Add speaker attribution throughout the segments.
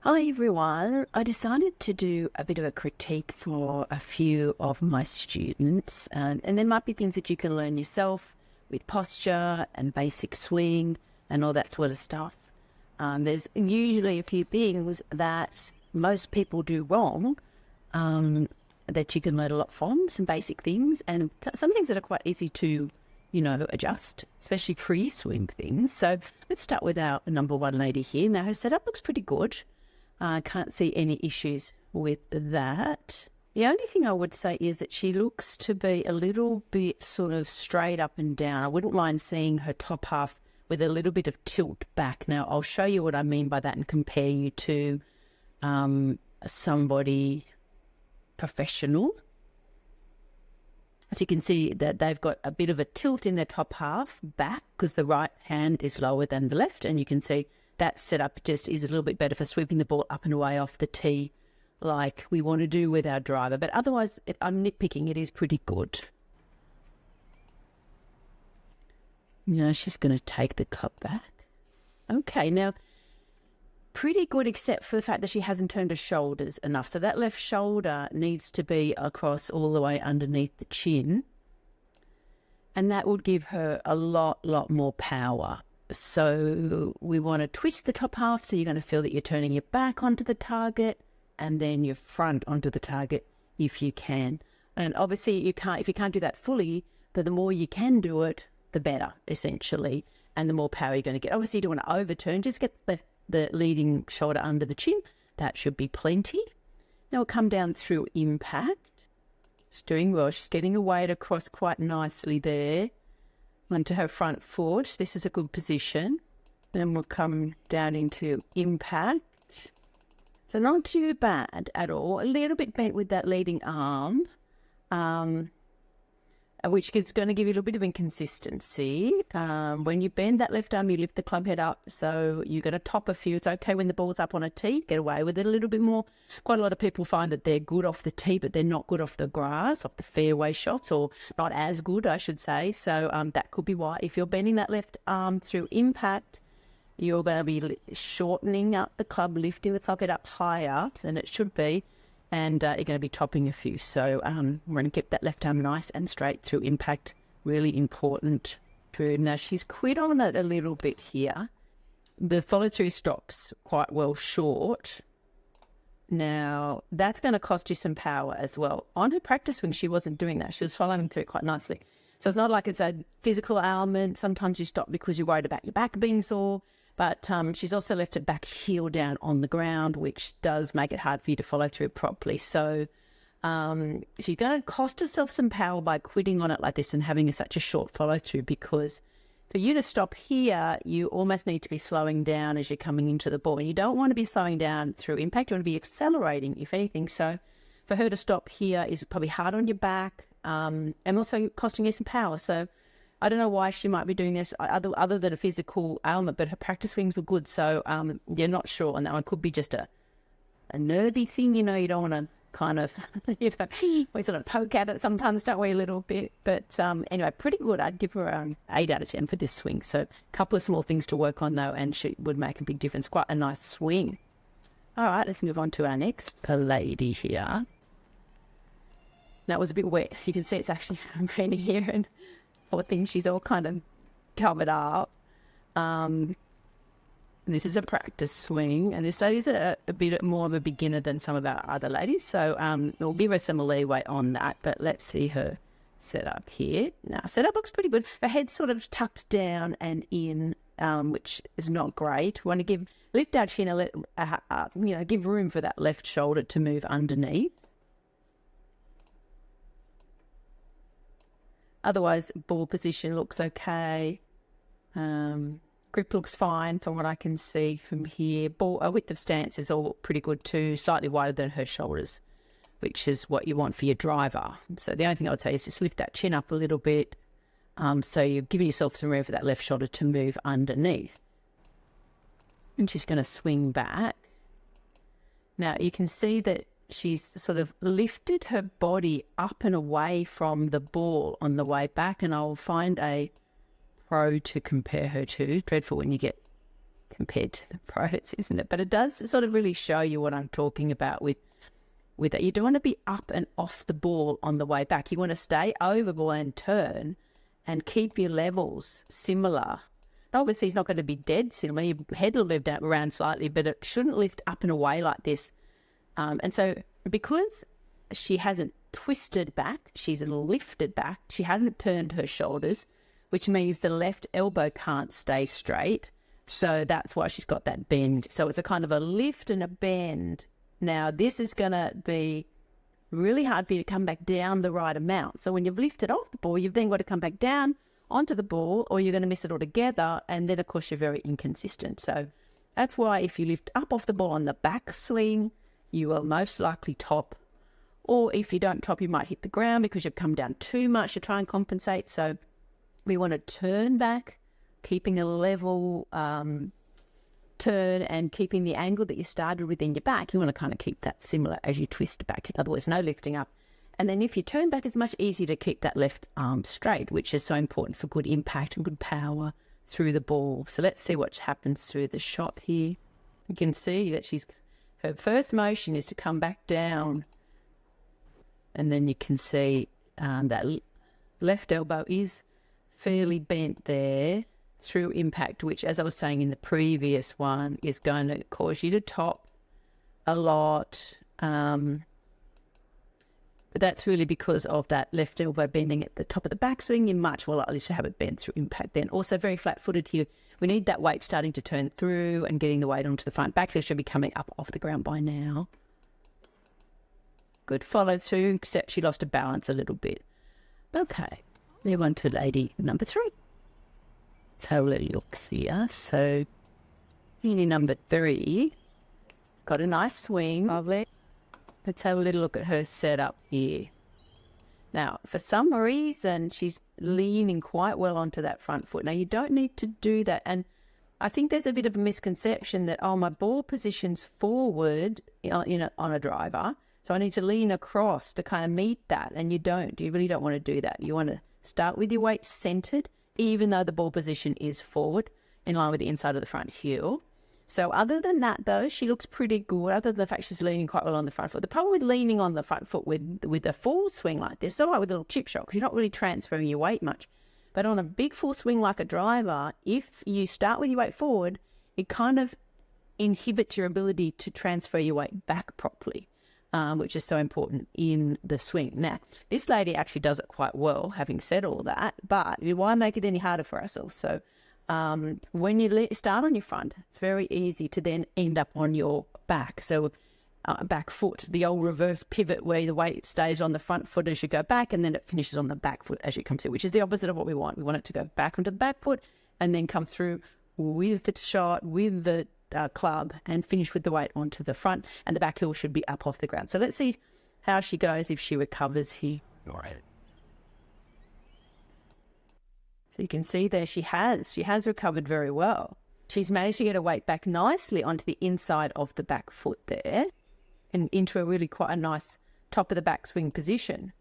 Speaker 1: Hi everyone. I decided to do a bit of a critique for a few of my students, and there might be things that you can learn yourself with posture and basic swing and all that sort of stuff. There's usually a few things that most people do wrong that you can learn a lot from, some basic things, and some things that are quite easy to, adjust, especially pre-swing things. So let's start with our number one lady here. Now her setup looks pretty good. I can't see any issues with that. The only thing I would say is that she looks to be a little bit sort of straight up and down. I wouldn't mind seeing her top half with a little bit of tilt back. Now, I'll show you what I mean by that and compare you to somebody professional. As you can see that they've got a bit of a tilt in their top half back because the right hand is lower than the left, and you can see that setup just is a little bit better for sweeping the ball up and away off the tee like we want to do with our driver. But otherwise, I'm nitpicking, it is pretty good. She's going to take the club back. Okay, now, pretty good except for the fact that she hasn't turned her shoulders enough. So that left shoulder needs to be across all the way underneath the chin. And that would give her a lot more power. So we want to twist the top half, so you're going to feel that you're turning your back onto the target and then your front onto the target if you can. And obviously if you can't do that fully, the more you can do it, the better, essentially, and the more power you're going to get. Obviously you don't want to overturn, just get the leading shoulder under the chin. That should be plenty. Now we'll come down through impact. She's doing well. She's getting her weight across quite nicely there. Onto her front foot. This is a good position. Then we'll come down into impact. So not too bad at all. A little bit bent with that leading arm, which is going to give you a little bit of inconsistency. When you bend that left arm, you lift the club head up, so you're going to top a few. It's okay when the ball's up on a tee, get away with it a little bit more. Quite a lot of people find that they're good off the tee, but they're not good off the grass, off the fairway shots, or not as good, I should say. So that could be why. If you're bending that left arm through impact, you're going to be shortening up the club, lifting the club head up higher than it should be, and you're going to be topping a few. So we're going to get that left arm nice and straight through impact. Really important. Good. Now she's quit on it a little bit here. The follow through stops quite well short. Now that's going to cost you some power as well. On her practice swing, she wasn't doing that. She was following through quite nicely. So it's not like it's a physical ailment. Sometimes you stop because you're worried about your back being sore. But she's also left it back heel down on the ground, which does make it hard for you to follow through properly. So she's going to cost herself some power by quitting on it like this and having such a short follow through, because for you to stop here, you almost need to be slowing down as you're coming into the ball. And you don't want to be slowing down through impact. You want to be accelerating, if anything. So for her to stop here is probably hard on your back and also costing you some power. So I don't know why she might be doing this other than a physical ailment, but her practice swings were good. So you're not sure on that one. Could be just a nervy thing, you don't want to kind of, we sort of poke at it sometimes, don't we, a little bit. But anyway, pretty good. I'd give her an 8 out of 10 for this swing. So a couple of small things to work on, though, and she would make a big difference. Quite a nice swing. All right, let's move on to our next lady here. That was a bit wet. You can see it's actually raining here, and poor thing, she's all kind of covered up. This is a practice swing, and this lady's a bit more of a beginner than some of our other ladies, so we'll give her some leeway on that. But let's see her setup here. Now, setup looks pretty good. Her head's sort of tucked down and in, which is not great. We want to lift our chin a little, give room for that left shoulder to move underneath. Otherwise, ball position looks okay. Grip looks fine from what I can see from here. Ball width of stance is all pretty good too, slightly wider than her shoulders, which is what you want for your driver. So the only thing I would say is just lift that chin up a little bit, so you're giving yourself some room for that left shoulder to move underneath. And she's going to swing back. Now you can see that she's sort of lifted her body up and away from the ball on the way back, and I'll find a pro to compare her to. Dreadful when you get compared to the pros, isn't it? But it does sort of really show you what I'm talking about with that. You don't want to be up and off the ball on the way back. You want to stay over ball and turn and keep your levels similar. Obviously, it's not going to be dead similar. Your head will lift around slightly, but it shouldn't lift up and away like this. And so because she hasn't twisted back, she's lifted back, she hasn't turned her shoulders, which means the left elbow can't stay straight. So that's why she's got that bend. So it's a kind of a lift and a bend. Now, this is going to be really hard for you to come back down the right amount. So when you've lifted off the ball, you've then got to come back down onto the ball, or you're going to miss it altogether. And then, of course, you're very inconsistent. So that's why if you lift up off the ball on the back swing, you will most likely top. Or if you don't top, you might hit the ground because you've come down too much to try and compensate. So we want to turn back, keeping a level turn and keeping the angle that you started with in your back. You want to kind of keep that similar as you twist back. In other words, no lifting up. And then if you turn back, it's much easier to keep that left arm straight, which is so important for good impact and good power through the ball. So let's see what happens through the shot here. You can see that her first motion is to come back down. And then you can see that left elbow is fairly bent there through impact, which, as I was saying in the previous one, is going to cause you to top a lot. But that's really because of that left elbow bending at the top of the backswing. You're much more likely to have it bent through impact then. Also very flat-footed here. We need that weight starting to turn through and getting the weight onto the front. Backfield should be coming up off the ground by now. Good follow through, except she lost her balance a little bit. Okay, move on to lady number 3. Let's have a little look here. So, lady number 3 got a nice swing. Lovely. Let's have a little look at her setup here. Now, for some reason, she's leaning quite well onto that front foot. Now, you don't need to do that. And I think there's a bit of a misconception that, oh, my ball position's forward on a driver, so I need to lean across to kind of meet that. And you don't. You really don't want to do that. You want to start with your weight centered, even though the ball position is forward, in line with the inside of the front heel. So other than that, though, she looks pretty good, other than the fact she's leaning quite well on the front foot. The problem with leaning on the front foot with a full swing like this, all right with a little chip shot, because you're not really transferring your weight much. But on a big full swing like a driver, if you start with your weight forward, it kind of inhibits your ability to transfer your weight back properly, which is so important in the swing. Now, this lady actually does it quite well, having said all that, but why make it any harder for ourselves? So when you start on your front, it's very easy to then end up on your back. So back foot, the old reverse pivot where the weight stays on the front foot as you go back, and then it finishes on the back foot as you come through, which is the opposite of what we want. We want it to go back onto the back foot and then come through with the shot, with the club, and finish with the weight onto the front, and the back heel should be up off the ground. So let's see how she goes if she recovers here. All right. So you can see there she has recovered very well. She's managed to get her weight back nicely onto the inside of the back foot there and into a really quite a nice top of the backswing position.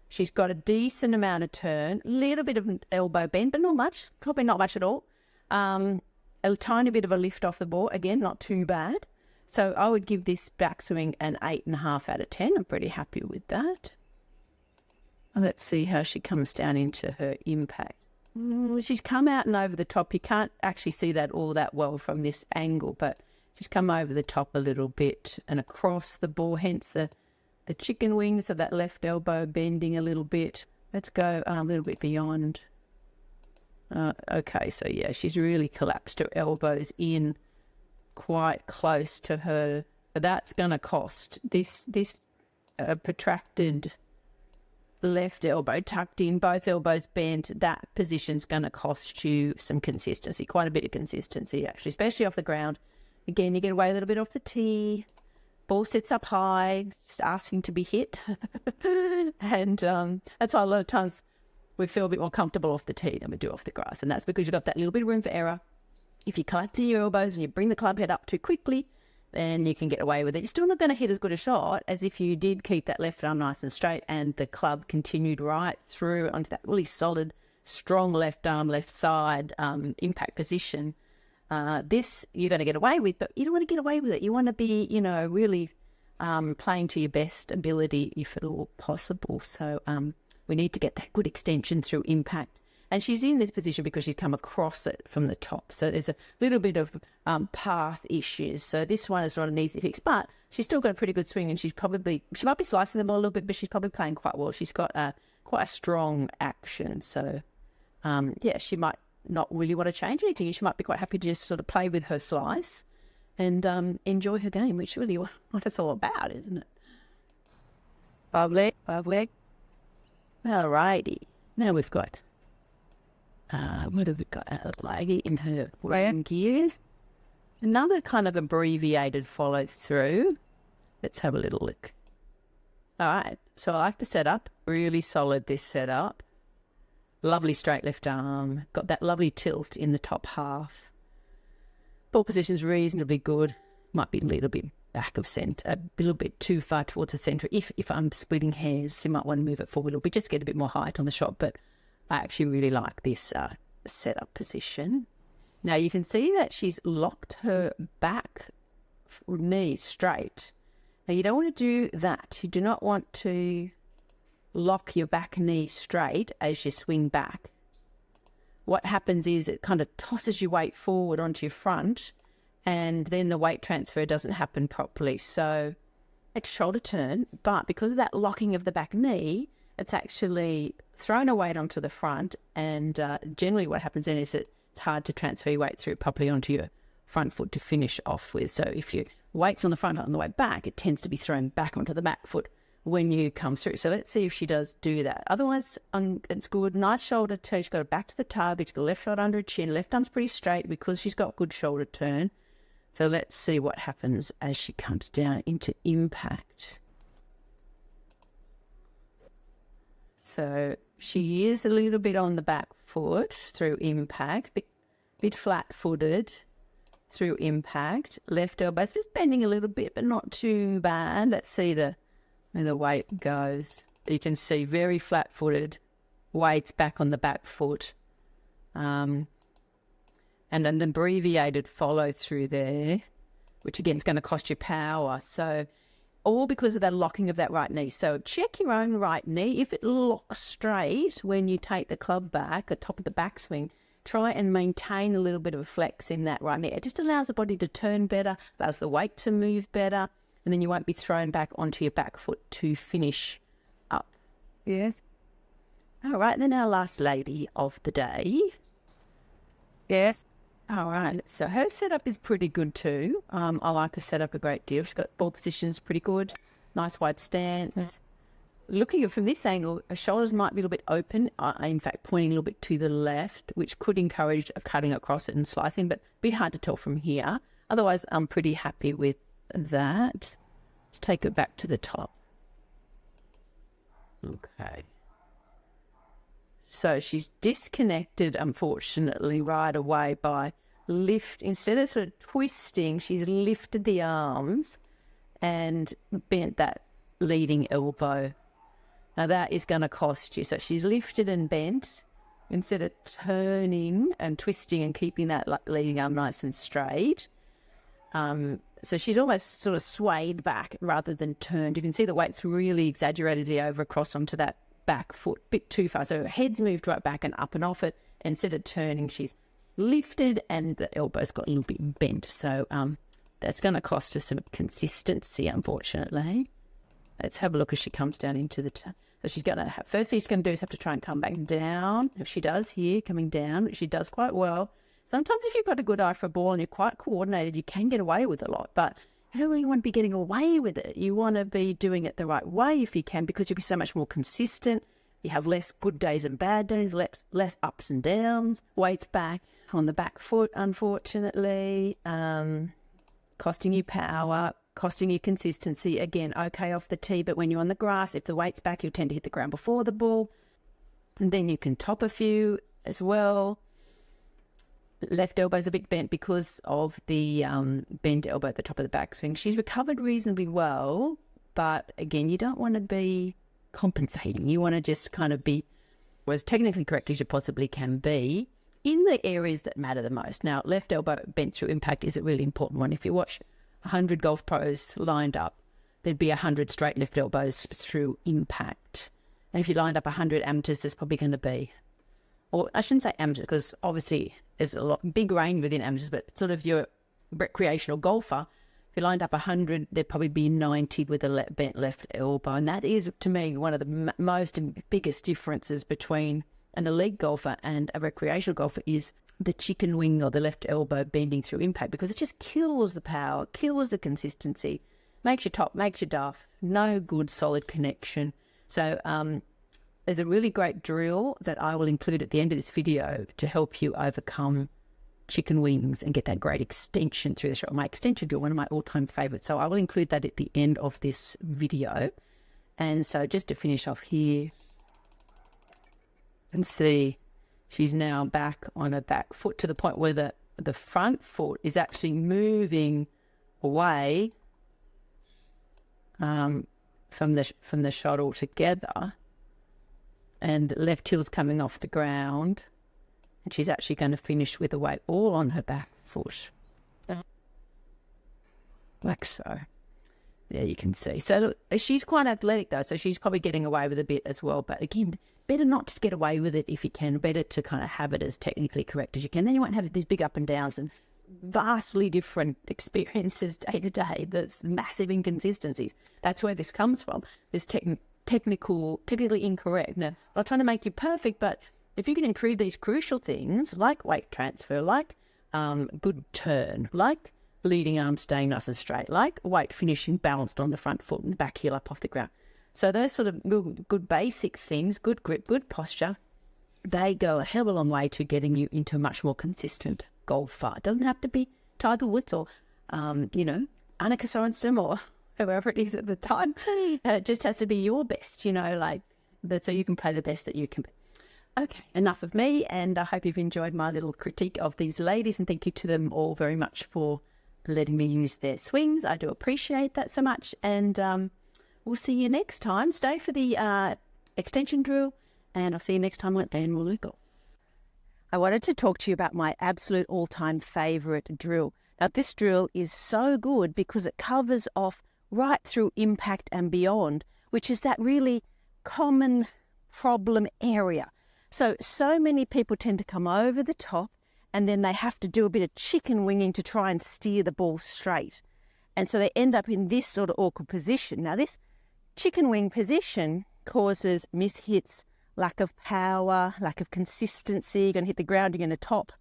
Speaker 1: She's got a decent amount of turn, a little bit of an elbow bend, but not much, probably not much at all. A tiny bit of a lift off the ball, again, not too bad. So I would give this backswing an 8.5 out of 10. I'm pretty happy with that. Let's see how she comes down into her impact. She's come out and over the top. You can't actually see that all that well from this angle, but she's come over the top a little bit and across the ball, hence the chicken wings, so that left elbow bending a little bit. Let's go a little bit beyond. Okay, so yeah, she's really collapsed her elbows in quite close to her. That's going to cost this protracted left elbow tucked in, both elbows bent. That position's going to cost you some consistency, quite a bit of consistency actually, especially off the ground. Again, you get away a little bit off the tee. Ball sits up high, just asking to be hit. And that's why a lot of times we feel a bit more comfortable off the tee than we do off the grass. And that's because you've got that little bit of room for error. If you collapse in your elbows and you bring the club head up too quickly, then you can get away with it. You're still not going to hit as good a shot as if you did keep that left arm nice and straight and the club continued right through onto that really solid, strong left arm, left side impact position. This you're going to get away with, but you don't want to get away with it. You want to be, really playing to your best ability if at all possible. So we need to get that good extension through impact. And she's in this position because she's come across it from the top. So there's a little bit of path issues. So this one is not an easy fix, but she's still got a pretty good swing, and she might be slicing the ball a little bit, but she's probably playing quite well. She's got quite a strong action. So, she might not really want to change anything. She might be quite happy to just sort of play with her slice and enjoy her game, which is really what it's all about, isn't it? Lovely. All righty. Now we've got... what have we got? A lady in her working gears. Another kind of abbreviated follow through. Let's have a little look. All right. So I like the setup. Really solid, this setup. Lovely straight left arm. Got that lovely tilt in the top half. Ball position's reasonably good. Might be a little bit back of centre, a little bit too far towards the centre. If I'm splitting hairs, you might want to move it forward a little bit, just get a bit more height on the shot. But I actually really like this setup position. Now you can see that she's locked her back knee straight. Now you don't want to do that. You do not want to lock your back knee straight as you swing back. What happens is it kind of tosses your weight forward onto your front, and then the weight transfer doesn't happen properly. So it's a shoulder turn, but because of that locking of the back knee, it's actually thrown a weight onto the front, and generally what happens then is that it's hard to transfer your weight through properly onto your front foot to finish off with. So if your weight's on the front on the way back, it tends to be thrown back onto the back foot when you come through. So let's see if she does do that. Otherwise, it's good. Nice shoulder turn. She's got her back to the target. She's got left shot under her chin. Left arm's pretty straight because she's got good shoulder turn. So let's see what happens as she comes down into impact. So she is a little bit on the back foot through impact, bit flat-footed through impact. Left elbow's just bending a little bit, but not too bad. Let's see where the weight goes. You can see very flat-footed, weights back on the back foot. And an abbreviated follow-through there, which again is going to cost you power. So all because of that locking of that right knee. So check your own right knee. If it locks straight when you take the club back at top of the backswing, try and maintain a little bit of a flex in that right knee. It just allows the body to turn better, allows the weight to move better, and then you won't be thrown back onto your back foot to finish up. Yes. All right, then our last lady of the day. Yes. All right, so her setup is pretty good too. I like her setup a great deal. She's got ball positions pretty good, nice wide stance. Yeah. Looking at it from this angle, her shoulders might be a little bit open, in fact pointing a little bit to the left, which could encourage cutting across it and slicing, but a bit hard to tell from here. Otherwise, I'm pretty happy with that. Let's take it back to the top. Okay. So she's disconnected, unfortunately, right away by instead of sort of twisting, she's lifted the arms and bent that leading elbow. Now that is going to cost you. So she's lifted and bent instead of turning and twisting and keeping that leading arm nice and straight. So she's almost sort of swayed back rather than turned. You can see the weight's really exaggeratedly over across onto that back foot, a bit too far. So her head's moved right back and up and off it. Instead of turning, she's lifted and the elbow's got a little bit bent. So that's going to cost her some consistency, unfortunately. Let's have a look as she comes down into the... So she's going to have... First thing she's going to do is have to try and come back down. If she does here, coming down, which she does quite well. Sometimes if you've got a good eye for a ball and you're quite coordinated, you can get away with a lot. But you don't really want to be getting away with it. You want to be doing it the right way if you can, because you'll be so much more consistent. You have less good days and bad days, less ups and downs. Weights back on the back foot, unfortunately. Costing you power, costing you consistency. Again, okay off the tee, but when you're on the grass, if the weight's back, you'll tend to hit the ground before the ball. And then you can top a few as well. Left elbow's a bit bent because of the bent elbow at the top of the backswing. She's recovered reasonably well, but again, you don't want to be compensating. You want to just kind of be as technically correct as you possibly can be in the areas that matter the most. Now, left elbow bent through impact is a really important one. If you watch 100 golf pros lined up, there'd be 100 straight left elbows through impact. And if you lined up 100 amateurs, there's probably going to be, or I shouldn't say amateurs, because obviously there's a big range within amateurs, but sort of your recreational golfer, if you lined up 100, there'd probably be 90 with a bent left elbow. And that is, to me, one of the most and biggest differences between an elite golfer and a recreational golfer is the chicken wing or the left elbow bending through impact, because it just kills the power, kills the consistency, makes you top, makes you duff, no good solid connection. So there's a really great drill that I will include at the end of this video to help you overcome chicken wings and get that great extension through the shot. My extension drill, one of my all-time favorites. So I will include that at the end of this video. And so just to finish off here, and see she's now back on her back foot to the point where the front foot is actually moving away from the shot altogether, and the left heel's coming off the ground, and she's actually going to finish with the weight all on her back foot, like so. There you can see. So look, she's quite athletic though, so she's probably getting away with a bit as well. But again, better not to get away with it if you can. Better to kind of have it as technically correct as you can. Then you won't have these big up and downs and vastly different experiences day to day. There's massive inconsistencies. That's where this comes from. This technically incorrect. Now, I'm not trying to make you perfect, but if you can improve these crucial things like weight transfer, like good turn, like leading arm staying nice and straight, like weight finishing balanced on the front foot and back heel up off the ground. So those sort of good basic things, good grip, good posture, they go a hell of a long way to getting you into a much more consistent golfer. It doesn't have to be Tiger Woods or, Annika Sorenstam or whoever it is at the time. It just has to be your best, so you can play the best that you can be. Okay, enough of me, and I hope you've enjoyed my little critique of these ladies, and thank you to them all very much for letting me use their swings. I do appreciate that so much, and we'll see you next time. Stay for the extension drill, and I'll see you next time on Annual Legal. I wanted to talk to you about my absolute all-time favourite drill. Now, this drill is so good because it covers off right through impact and beyond, which is that really common problem area. So many people tend to come over the top, and then they have to do a bit of chicken winging to try and steer the ball straight. And so they end up in this sort of awkward position. Now, this chicken wing position causes mishits, lack of power, lack of consistency. You're going to hit the ground, you're going to top.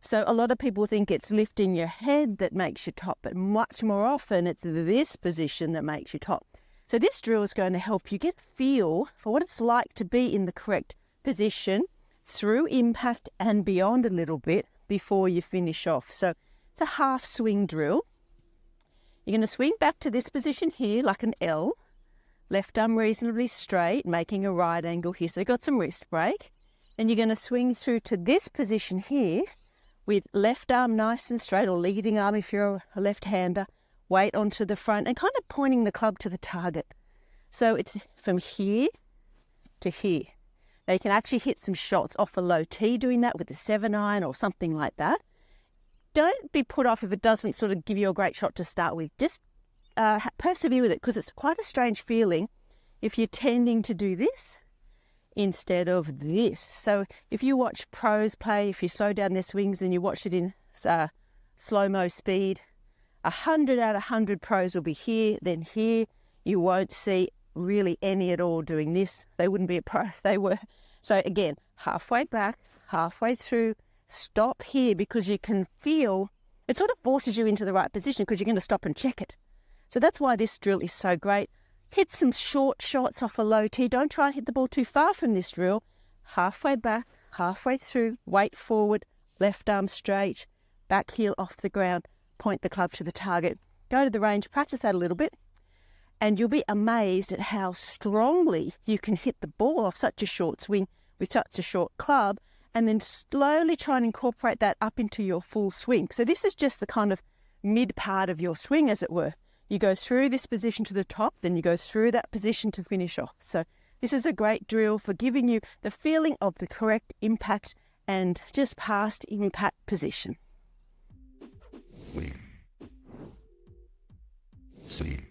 Speaker 1: So a lot of people think it's lifting your head that makes you top, but much more often it's this position that makes you top. So this drill is going to help you get a feel for what it's like to be in the correct position through impact and beyond a little bit before you finish off. So it's a half swing drill. You're going to swing back to this position here like an L, left arm reasonably straight, making a right angle here. So you've got some wrist break. And you're going to swing through to this position here with left arm nice and straight, or leading arm if you're a left-hander, weight onto the front and kind of pointing the club to the target. So it's from here to here. Now you can actually hit some shots off a low tee doing that with a 7-iron or something like that. Don't be put off if it doesn't sort of give you a great shot to start with. Just persevere with it, because it's quite a strange feeling if you're tending to do this instead of this. So if you watch pros play, if you slow down their swings and you watch it in slow-mo speed, 100 out of 100 pros will be here, then here. You won't see really any at all doing this. They wouldn't be a pro if they were. So again, halfway back, halfway through, stop here, because you can feel it sort of forces you into the right position because you're going to stop and check it. So that's why this drill is so great. Hit some short shots off a low tee. Don't try and hit the ball too far from this drill. Halfway back, halfway through, weight forward, left arm straight, back heel off the ground, point the club to the target. Go to the range, practice that a little bit, and you'll be amazed at how strongly you can hit the ball off such a short swing with such a short club, and then slowly try and incorporate that up into your full swing. So this is just the kind of mid part of your swing, as it were. You go through this position to the top, then you go through that position to finish off. So this is a great drill for giving you the feeling of the correct impact and just past impact position.
Speaker 2: See.